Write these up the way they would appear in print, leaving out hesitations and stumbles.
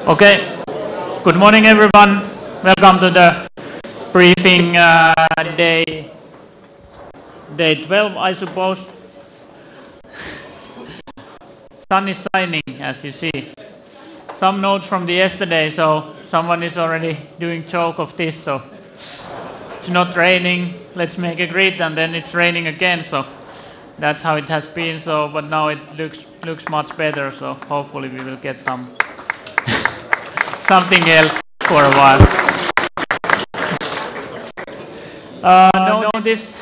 Okay, good morning everyone. Welcome to the briefing day 12, I suppose. Sun is shining, as you see. Some notes from the yesterday, so someone is already doing joke of this. So it's not raining, let's make a grid, and then it's raining again. So that's how it has been. So, but now it looks much better. So hopefully we will get something else for a while. Notice,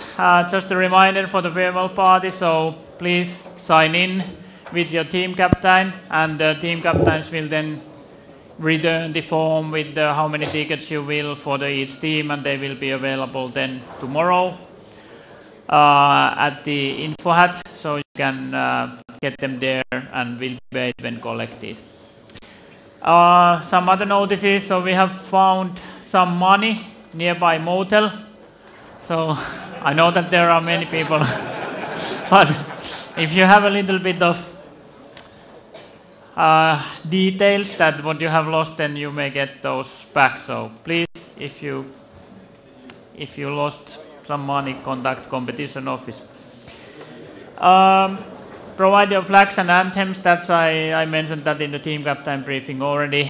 just a reminder for the farewell party, so please sign in with your team captain, and the team captains will then return the form with how many tickets you will for each team, and they will be available then tomorrow at the info hat, so you can get them there and will be paid when collected. Some other notices, so we have found some money nearby motel. So I know that there are many people, but if you have a little bit of details that what you have lost, then you may get those back. So please, if you lost some money, contact competition office. Provide your flags and anthems. That's I mentioned that in the team captain briefing already.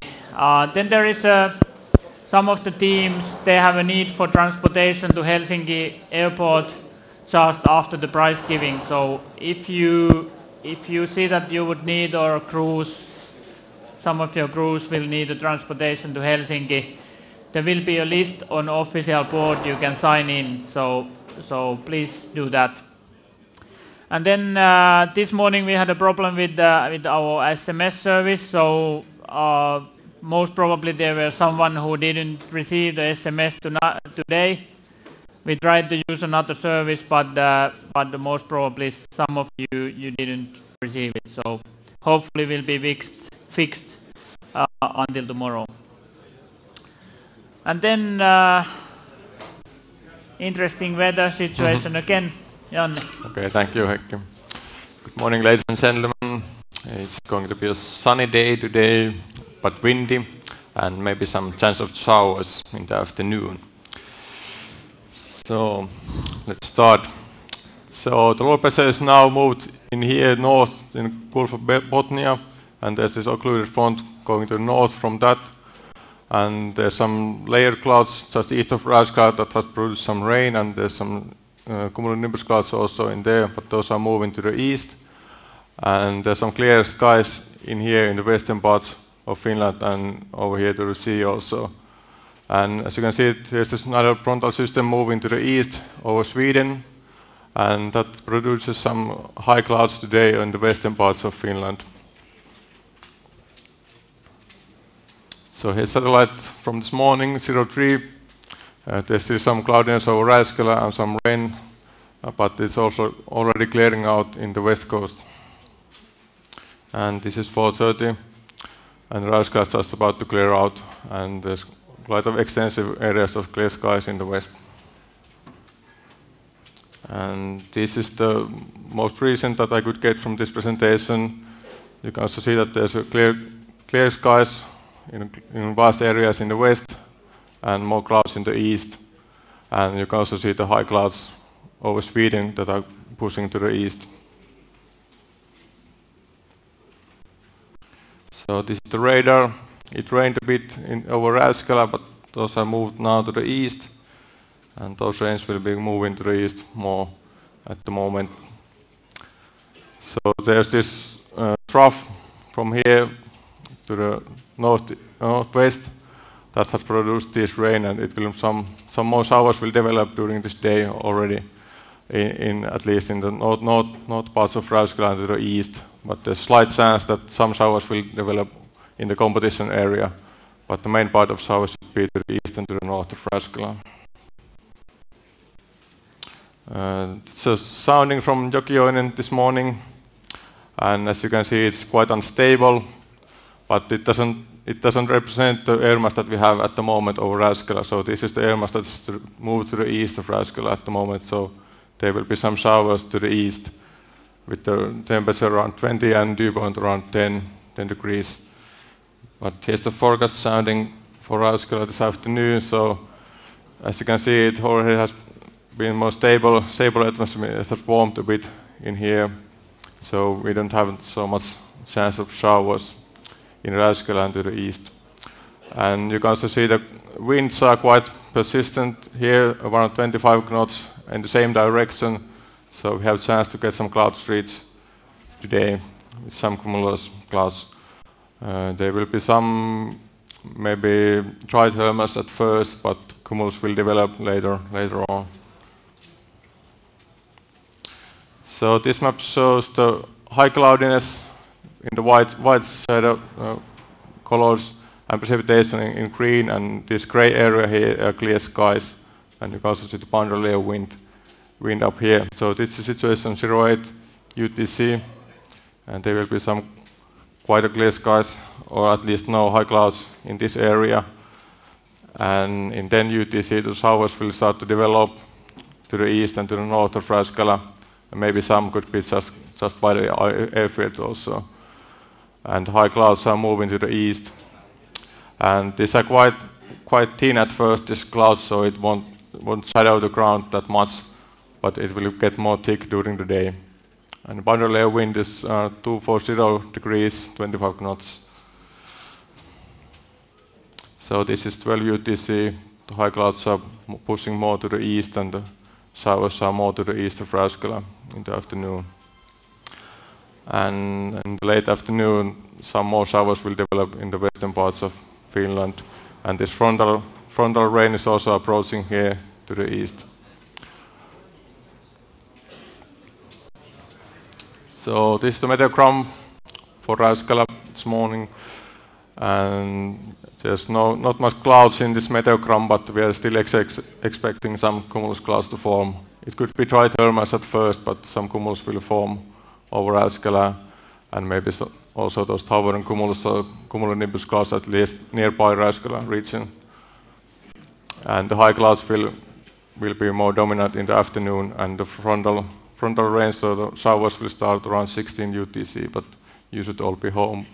Then there is some of the teams, they have a need for transportation to Helsinki airport just after the prize giving. So if you see that you would need, or some of your crews will need a transportation to Helsinki, there will be a list on official board you can sign in. So please do that. And then this morning we had a problem with our SMS service. So most probably there were someone who didn't receive the SMS today. We tried to use another service, but the most probably some of you didn't receive it. So hopefully will be fixed until tomorrow. And then interesting weather situation again. Janne. Okay, thank you, Heikki. Good morning, ladies and gentlemen. It's going to be a sunny day today, but windy, and maybe some chance of showers in the afternoon. So let's start. So the low pressure is now moved in here north in Gulf of Bothnia, and there's this occluded front going to the north from that. And there's some layered clouds just east of Rajgard that has produced some rain, and there's some cumulonimbus clouds also in there, but those are moving to the east. And there's some clear skies in here in the western parts of Finland and over here to the sea also. And as you can see, there's this another frontal system moving to the east over Sweden, and that produces some high clouds today in the western parts of Finland. So here's satellite from this morning, 03. There's still some cloudiness over Raiskela and some rain, but it's also already clearing out in the west coast. And this is 4:30, and Raiskela is just about to clear out, and there's quite of extensive areas of clear skies in the west. And this is the most recent that I could get from this presentation. You can also see that there's a clear skies in vast areas in the west and more clouds in the east. And you can also see the high clouds over Sweden that are pushing to the east. So this is the radar. It rained a bit over Räyskälä, but those are moved now to the east. And those rains will be moving to the east more at the moment. So there's this trough from here to the northwest that has produced this rain, and it will some more showers will develop during this day already, in at least in the north parts of Räyskälä and to the east. But there's slight chance that some showers will develop in the competition area, but the main part of showers should be to the east and to the north of Räyskälä. So sounding from Jokioinen this morning, and as you can see, it's quite unstable, but it doesn't represent the air mass that we have at the moment over Räyskälä. So this is the air mass that's moved to the east of Räyskälä at the moment. So there will be some showers to the east with the temperature around 20 and dew point around 10 degrees. But here's the forecast sounding for Räyskälä this afternoon. So as you can see, it already has been more stable atmosphere. It has warmed a bit in here, so we don't have so much chance of showers in Räyskälä and to the east. And you can also see the winds are quite persistent here, around 25 knots in the same direction, so we have a chance to get some cloud streets today with some cumulus clouds. There will be some maybe dry thermals at first, but cumulus will develop later on. So this map shows the high cloudiness in the white shade colors and precipitation in green, and this gray area here are clear skies, and you can also see the boundary layer wind up here. So this is the situation 08 UTC, and there will be some quite a clear skies, or at least no high clouds in this area. And in 10 UTC, the showers will start to develop to the east and to the north of Räyskälä. And maybe some could be just by the airfield also. And high clouds are moving to the east. And these are quite thin at first, this cloud, so it won't shadow the ground that much, but it will get more thick during the day. And boundary layer wind is 240 degrees, 25 knots. So this is 12 UTC. The high clouds are pushing more to the east, and the showers are more to the east of Räyskälä in the afternoon. And in the late afternoon, some more showers will develop in the western parts of Finland. And this frontal rain is also approaching here to the east. So this is the meteogram for Räyskälä this morning. And there's not much clouds in this meteogram, but we are still expecting some cumulus clouds to form. It could be dry thermals at first, but some cumulus will form over Räyskälä, and maybe also those hovering cumulus or cumulonimbus clouds at least nearby Räyskälä region. And the high clouds will be more dominant in the afternoon, and the frontal rain, so the showers will start around 16 UTC, but you should all be home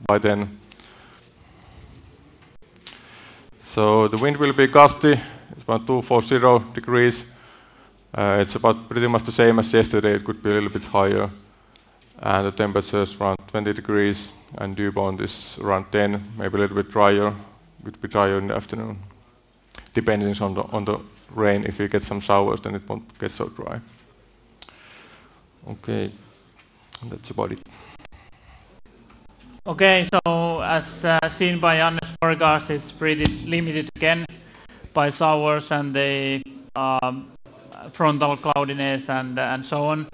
by then. So the wind will be gusty, it's about 240 degrees. It's about pretty much the same as yesterday, it could be a little bit higher. And the temperature is around 20 degrees, and dew point is around 10, maybe a little bit drier, could be drier in the afternoon. Depending on the rain, if you get some showers, then it won't get so dry. Okay, that's about it. Okay, so as seen by Janne's forecast, it's pretty limited again by showers and the frontal cloudiness and so on.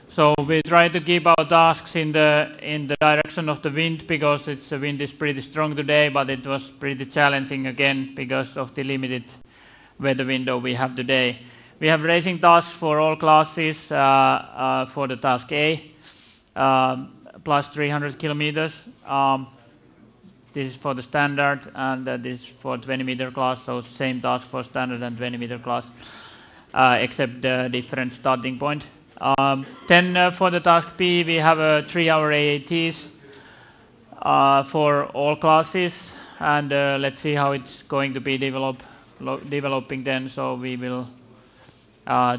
So we try to keep our tasks in the direction of the wind, because the wind is pretty strong today, but it was pretty challenging again because of the limited weather window we have today. We have racing tasks for all classes for the task A, plus 300 kilometers. This is for the standard, and this is for 20-meter class, so same task for standard and 20-meter class. except the different starting point. Then for the task B, we have 3-hour AATs for all classes, and let's see how it's going to be developing then. So we will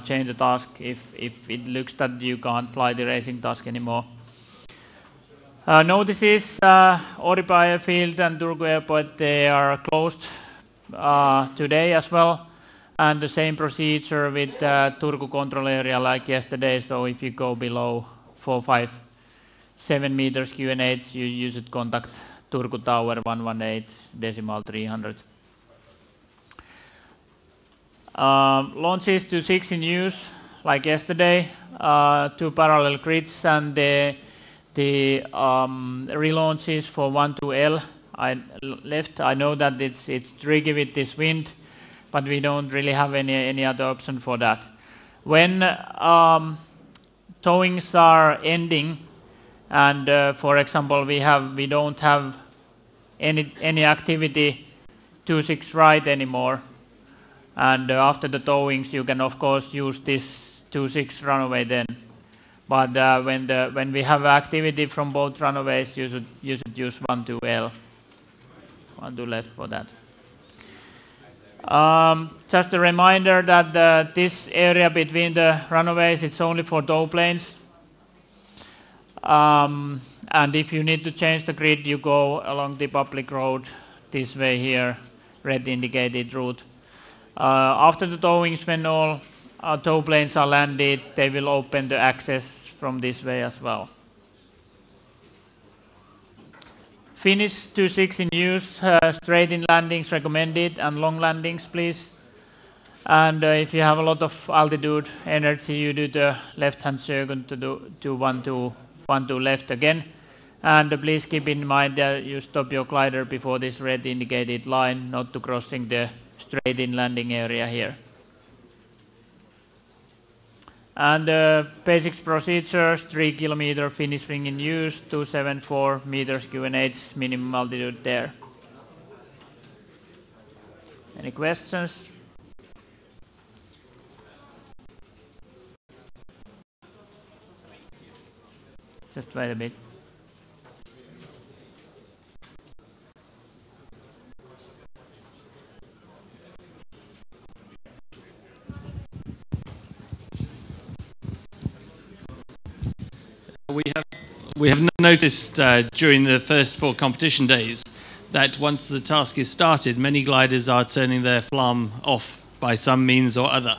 change the task if it looks that you can't fly the racing task anymore. Notices, Oripa Airfield and Turku Airport, they are closed today as well. And the same procedure with Turku control area like yesterday. So if you go below 457 meters QNH, you should contact Turku Tower 118.300. Launches to 6 in use like yesterday. 2 parallel grids and the relaunches for 12L left. I know that it's tricky with this wind, but we don't really have any other option for that. When towings are ending, and for example we don't have any activity 26 right anymore, and after the towings you can of course use this 26 runaway then. But when we have activity from both runaways, you should use 12L, 12 left for that. Just a reminder that this area between the runaways, it's only for tow planes. And if you need to change the grid, you go along the public road this way here, red indicated route. After the towings, when all tow planes are landed, they will open the access from this way as well. Finish 26 in use, straight in landings recommended and long landings please. And if you have a lot of altitude energy, you do the left hand circle to 12 left again. And please keep in mind that you stop your glider before this red indicated line, not to crossing the straight in landing area here. And basics procedures, 3 kilometer finish ring in use, 274 meters QNH, minimum altitude there. Any questions? Just wait a bit. We have noticed during the first 4 competition days that once the task is started, many gliders are turning their flam off by some means or other.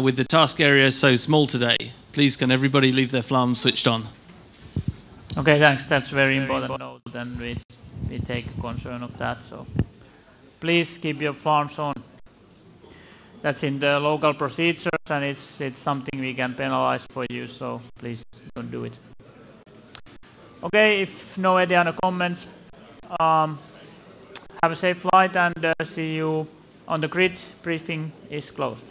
With the task area so small today, please can everybody leave their flam switched on? Okay, thanks. That's very important note, and we take concern of that. So please keep your flams on. That's in the local procedures, and it's something we can penalize for you. So please don't do it. Okay, if no other comments, have a safe flight and see you on the grid. Briefing is closed.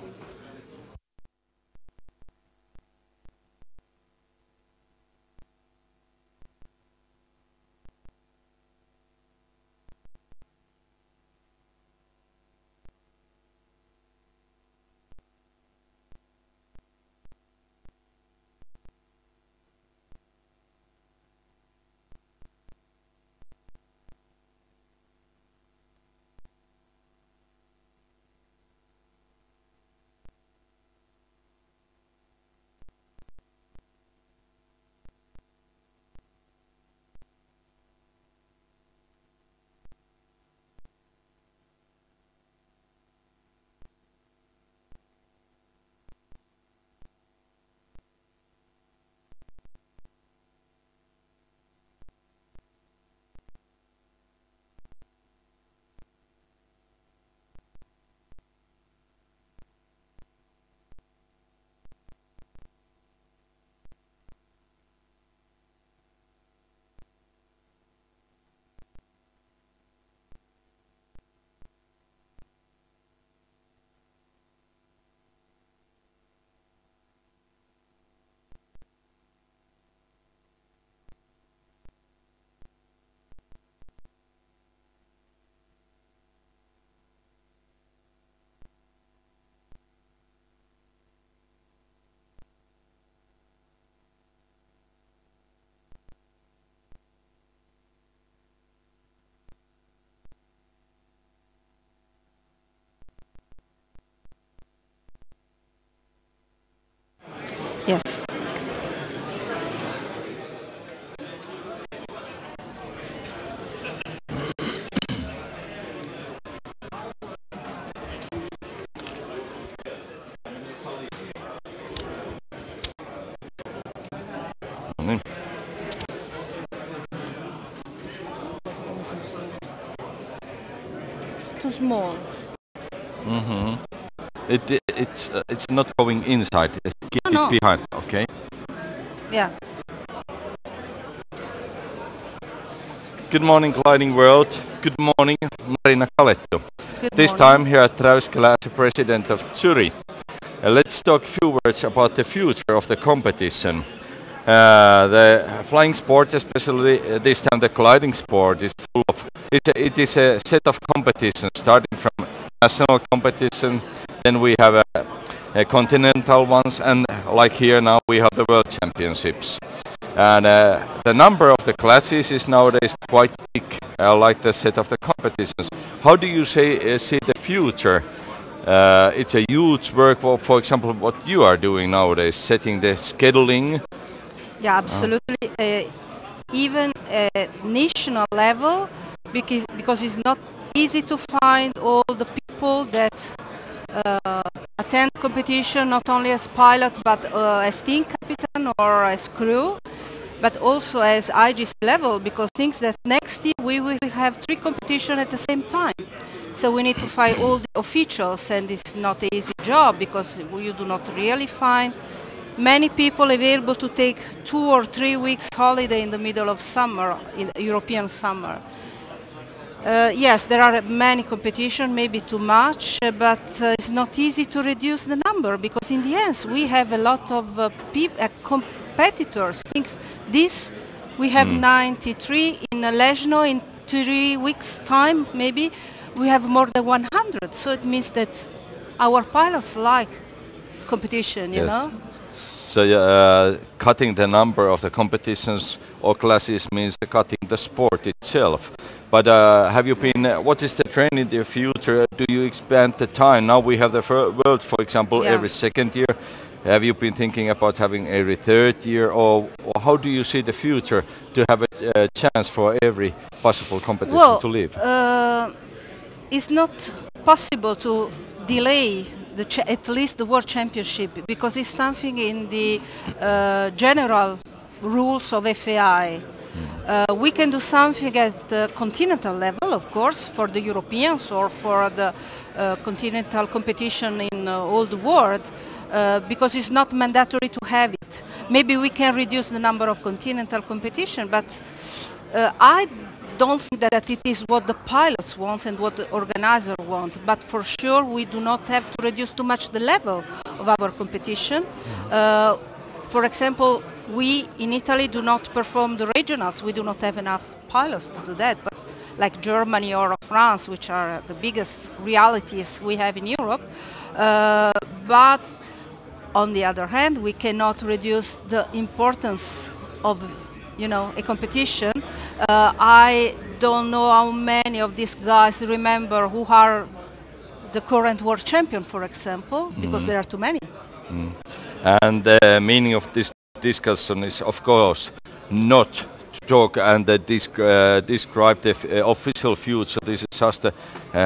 Yes. It's too small. It's not going inside. Keep No. it behind. Okay. Yeah. Good morning, Gliding World. Good morning, Marina Kaletto. Good This morning. time here at Trauskela as the president of Zurich. Let's talk a few words about the future of the competition. The flying sport, especially this time the gliding sport, is full of. It is a set of competitions starting from national competition. Then we have a continental ones, and like here now we have the World Championships. And the number of the classes is nowadays quite big, like the set of the competitions. How do you see the future? It's a huge work, for example, what you are doing nowadays, setting the scheduling. Yeah, absolutely. Even at national level, because it's not easy to find all the people that attend competition, not only as pilot, but as team captain or as crew, but also as IGC level, because things that next year we will have 3 competitions at the same time. So we need to find all the officials, and it's not an easy job because you do not really find many people available to take 2 or 3 weeks holiday in the middle of summer, in European summer. Yes, there are many competitions, maybe too much, but it's not easy to reduce the number because in the end we have a lot of competitors. We have 93 in Leszno in 3 weeks time, maybe we have more than 100. So it means that our pilots like competition, you know. So cutting the number of the competitions or classes means cutting the sport itself. But have you been, what is the trend in the future? Do you expand the time? Now we have the world, for example, every second year. Have you been thinking about having every third year, or how do you see the future to have a chance for every possible competition to live? It's not possible to delay at least the World Championship because it's something in the general rules of FAI. We can do something at the continental level, of course, for the Europeans or for the continental competition in all the world, because it's not mandatory to have it. Maybe we can reduce the number of continental competition, but I don't think that it is what the pilots want and what the organizer wants. But for sure, we do not have to reduce too much the level of our competition. For example, we in Italy do not perform the regionals. We do not have enough pilots to do that. But like Germany or France, which are the biggest realities we have in Europe. But on the other hand, we cannot reduce the importance of, you know, a competition. I don't know how many of these guys remember who are the current world champion, for example, because there are too many. And the meaning of this discussion is, of course, not to talk and describe the official future. This is just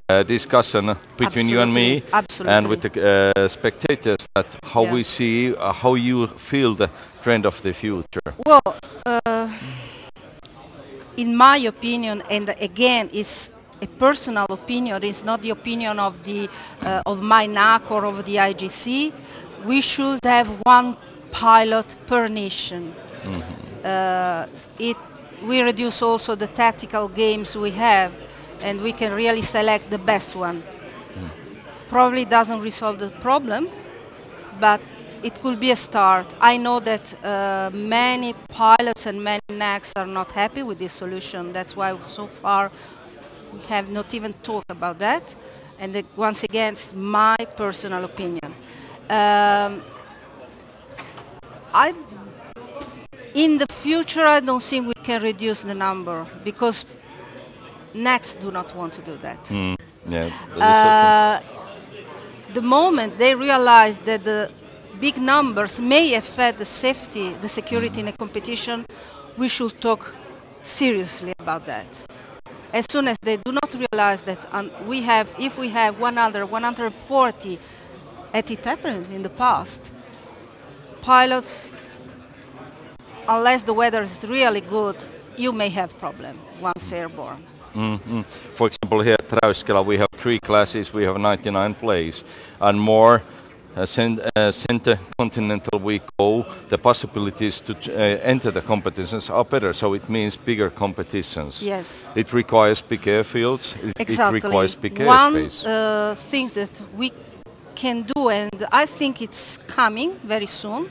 a discussion between you and me, and with the spectators, that how we see, how you feel the trend of the future. Well, in my opinion, and again, it's a personal opinion, it's not the opinion of the of my NAC or of the IGC, we should have 1 pilot per nation. We reduce also the tactical games we have, and we can really select the best one. Probably doesn't resolve the problem, but it could be a start. I know that many pilots and many NACs are not happy with this solution. That's why so far we have not even talked about that. And once again, it's my personal opinion. In the future, I don't think we can reduce the number because NACs do not want to do that. Yeah, the moment they realize that the big numbers may affect the safety, the security in a competition, we should talk seriously about that. As soon as they do not realize that if we have 140, as it happened in the past, pilots, unless the weather is really good, you may have problem once airborne. For example, here at Räyskälä we have 3 classes, we have 99 plays, and more center continental we go, the possibilities to enter the competitions are better, so it means bigger competitions. Yes. It requires big airfields, Exactly. it requires big airspace. One thing that we can do, and I think it's coming very soon,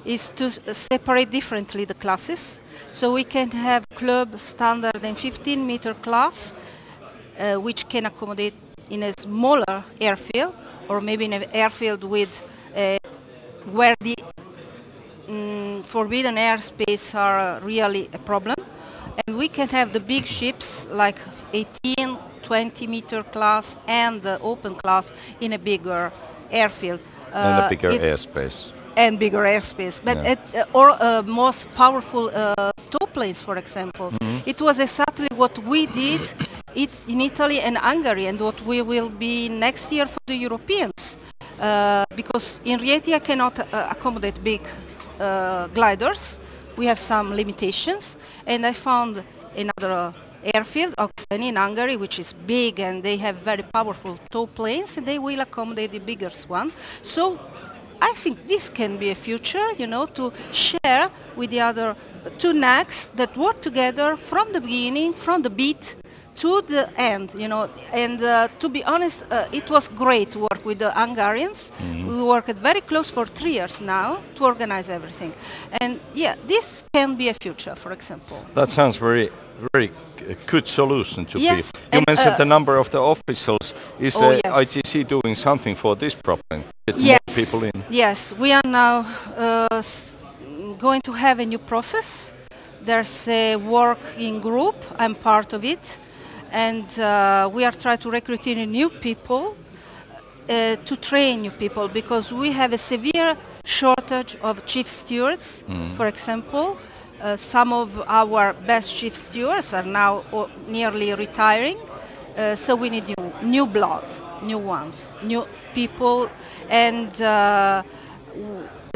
is to separate differently the classes. So we can have club standard and 15-meter class, which can accommodate in a smaller airfield, or maybe in an airfield with where the forbidden airspace are really a problem. And we can have the big ships like 18, 20-meter class and the open class in a bigger airfield. And a bigger airspace. And bigger airspace, but or most powerful tow planes, for example. It was exactly what we did in Italy and Hungary, and what we will be next year for the Europeans. Because in Rieti I cannot accommodate big gliders. We have some limitations, and I found another airfield, Oxeni in Hungary, which is big, and they have very powerful tow planes, and they will accommodate the biggest one. So I think this can be a future, you know, to share with the other 2 NACs that work together from the beginning, from the beat to the end, you know. And to be honest, it was great to work with the Hungarians. We worked very close for 3 years now to organize everything. And yeah, this can be a future, for example. That sounds very good solution to yes, people. You mentioned the number of the officials. Is the yes. IGC doing something for this problem? Get Yes, more people in? yes. We are now going to have a new process. There's a working group. I'm part of it. And we are trying to recruit in new people to train new people, because we have a severe shortage of chief stewards, for example. Some of our best chief stewards are now nearly retiring, so we need new blood, new ones, new people. And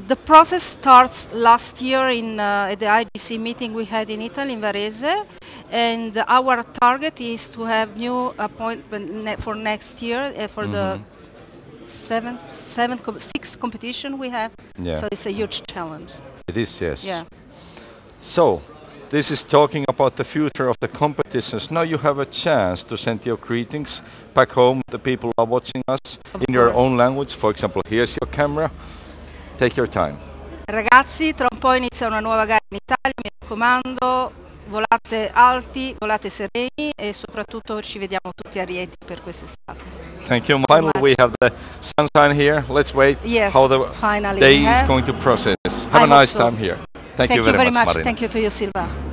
the process starts last year at the IGC meeting we had in Italy, in Varese, and our target is to have new appointment for next year for the 6th competition we have. Yeah. So it's a huge challenge. It is, yes. Yeah. So, this is talking about the future of the competitions. Now you have a chance to send your greetings back home. The people are watching us in your own language. For example, here's your camera. Take your time. Ragazzi, tra un po' inizia una nuova gara in Italia, mi raccomando, volate alti, volate sereni, e soprattutto ci vediamo tutti a Rieti per quest'estate. Thank you. Finally, we have the sunshine here. Let's wait how the day is going to process. Have a nice time here. Thank you very much, Marina. Thank you to you, Silva.